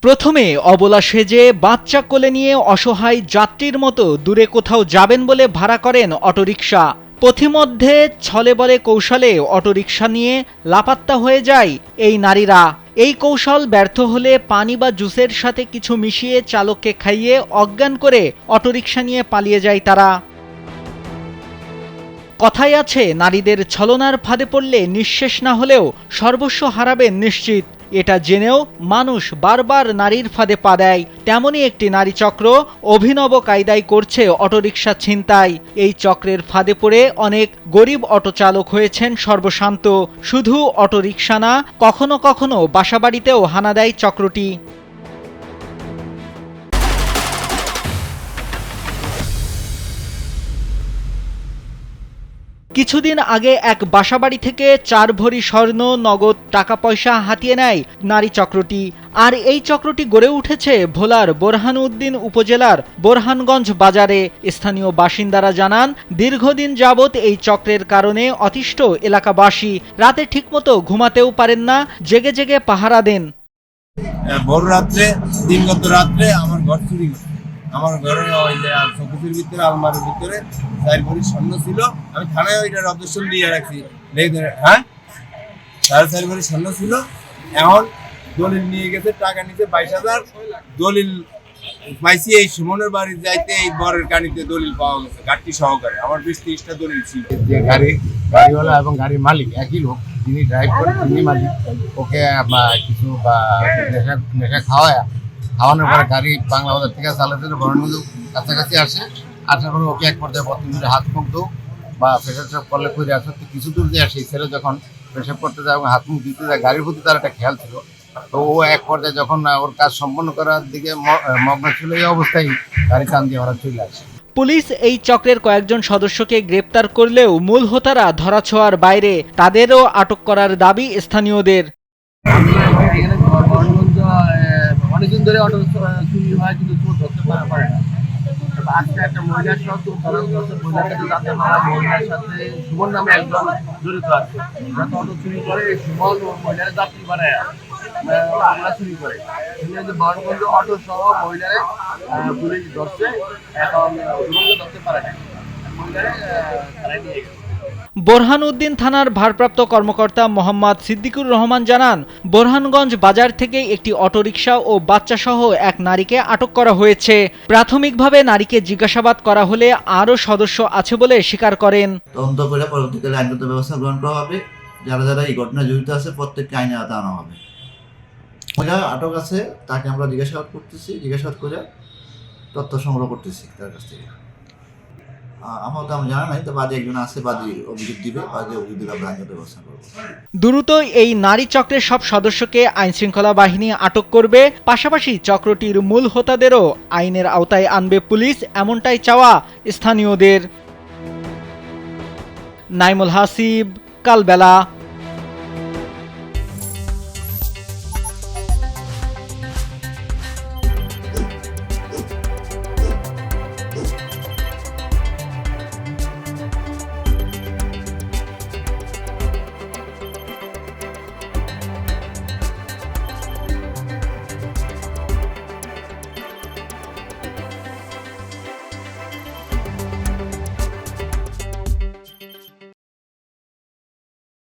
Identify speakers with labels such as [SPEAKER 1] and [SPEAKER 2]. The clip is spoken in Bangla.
[SPEAKER 1] প্রথমে অবলা সেজে বাচ্চা কোলে নিয়ে অসহায় যাত্রীর মতো দূরে কোথাও যাবেন বলে ভাড়া করেন অটোরিকশা। পথিমধ্যে ছলে বলে কৌশলে অটোরিকশা নিয়ে লাপাত্তা হয়ে যায় এই নারীরা। এই কৌশল ব্যর্থ হলে পানি বা জুসের সাথে কিছু মিশিয়ে চালককে খাইয়ে অজ্ঞান করে অটোরিকশা নিয়ে পালিয়ে যায় তারা। কথাই আছে, নারীদের ছলনার ফাঁদে পড়লে নিঃশেষ না হলেও সর্বস্ব হারাবেন নিশ্চিত। এটা জেনেও মানুষ বারবার নারীর ফাঁদে পা দেয়। তেমনই একটি নারী চক্র অভিনব কায়দায় করছে অটোরিকশা ছিনতাই। এই চক্রের ফাঁদে পড়ে অনেক গরিব অটোচালক হয়েছেন সর্বশান্ত। শুধু অটোরিকশা না, কখনো কখনো বাসাবাড়িতেও হানা দেয় চক্রটি। কিছুদিন আগে এক বাসাবাড়ি থেকে 4 ভরি স্বর্ণ, নগদ টাকা পয়সা হাতিয়ে নেয় নারী চক্রটি। আর এই চক্রটি গড়ে উঠেছে ভোলার বোরহানউদ্দিন উপজেলার বোরহানগঞ্জ বাজারে। স্থানীয় বাসিন্দারা জানান, দীর্ঘদিন যাবৎ এই চক্রের কারণে অতিষ্ঠ এলাকাবাসী। রাতে ঠিকমতো ঘুমাতেও পারেন না, জেগে জেগে পাহারা দেন।
[SPEAKER 2] ভোর রাত্রে, দিনগত রাত্রে আমার ঘর চুরি হয়েছে। আমার ঘরে ওই যে শোকেসের ভিতরে, আলমারির ভিতরে 4 ভরি স্বর্ণ ছিল। আমি থানায় ওইটার অবজেকশন দিয়ে রাখছি। হ্যাঁ, 4.5 ভরি স্বর্ণ ছিল। এখন দলিল নিয়ে গেছে, টাকা নিতে 22,000। দলিল পাইছি এই সুমনের বাড়ি যাইতে, এই বরের গাড়িতে দলিল পাওয়া গেছে, গাড়ি সহকারে। আমার 20-30টা দলিল ছিল।
[SPEAKER 3] যে গাড়িওয়ালা এবং গাড়ির মালিক একই লোক, যিনি ড্রাইভ করেন তিনি মালিক। ওকে কিছু নেশা খাওয়ানোর পরে গাড়ি বাংলা বাজার থেকে চালাতে বরণগঞ্জ কাছাকাছি আসার পরে ওকে এক পর্যায়ে বর্তমানে হাত মুখ ধো বা প্রেশার করলে করে আসতে কিছু দূর দিয়ে সেই ছেলে যখন প্রেশার করতে যায় এবং হাত মুখ দিতে যায়, গাড়ির প্রতি তার একটা খেয়াল ছিল। তো ও এক পর্যায়ে যখন ওর কাজ সম্পন্ন করার দিকে মগ্ন ছিল, এই অবস্থায় গাড়ি টান দিয়ে ওরা চলে আসে।
[SPEAKER 1] পুলিশ এই চক্রের কয়েকজন সদস্যকে গ্রেপ্তার করলেও মূল হোতারা ধরাছোঁয়ার বাইরে। তাদেরও আটক করার দাবি স্থানীয়দের।
[SPEAKER 4] অনেকদিন ধরে অটো চুরি হয়, কিন্তু চোর ধরতে পারে না। আজকে একটা মহিলার সহ মহিলাকে জানতে পারা, মহিলার সাথে সুমন নামে একজন জড়িত আছে। অটো চুরি করে, সুমন মহিলার যাত্রী বানায় চুরি করে। বরগঞ্জ অটো সহ মহিলারে পুলিশ ধরছে, এখন সুমনকে ধরতে পারে না, মহিলারে থানায় নিয়ে গেছে।
[SPEAKER 1] বোরহানউদ্দিন থানার ভারপ্রাপ্ত কর্মকর্তা মোহাম্মদ সিদ্দিকুর রহমান জানান, বোরহানগঞ্জ বাজার থেকে একটি অটোরিকশা ও বাচ্চাসহ এক নারীকে আটক করা হয়েছে। প্রাথমিকভাবে নারীকে জিজ্ঞাসাবাদ করা হলে আরও সদস্য আছে বলে স্বীকার করেন।
[SPEAKER 5] তদন্ত করে পরবর্তীকালে আইনগত ব্যবস্থা গ্রহণ করা হবে। যারা যারা এই ঘটনায় জড়িত আছে প্রত্যেককে আইনের আওতায় আনা হবে। মহিলা আটক আছে, তাকে আমরা জিজ্ঞাসাবাদ করতেছি, জিজ্ঞাসাবাদ করে তথ্য সংগ্রহ করতেছি তার কাছ থেকে। আমার তো আমি জানা নাই, তো বাদী একজন আছে, বাদী অভিযোগ দিবে, বাদী অভিযোগ দিলে আমরা আইনগত ব্যবস্থা করবো।
[SPEAKER 1] দ্রুত এই নারী চক্রের সব সদস্যকে আইনশৃঙ্খলা বাহিনী আটক করবে, পাশাপাশি চক্রটির মূল হোতাদেরও আইনের আওতায় আনবে পুলিশ, এমনটাই চাওয়া স্থানীয়দের। নাইমুল হাসিব, কালবেলা।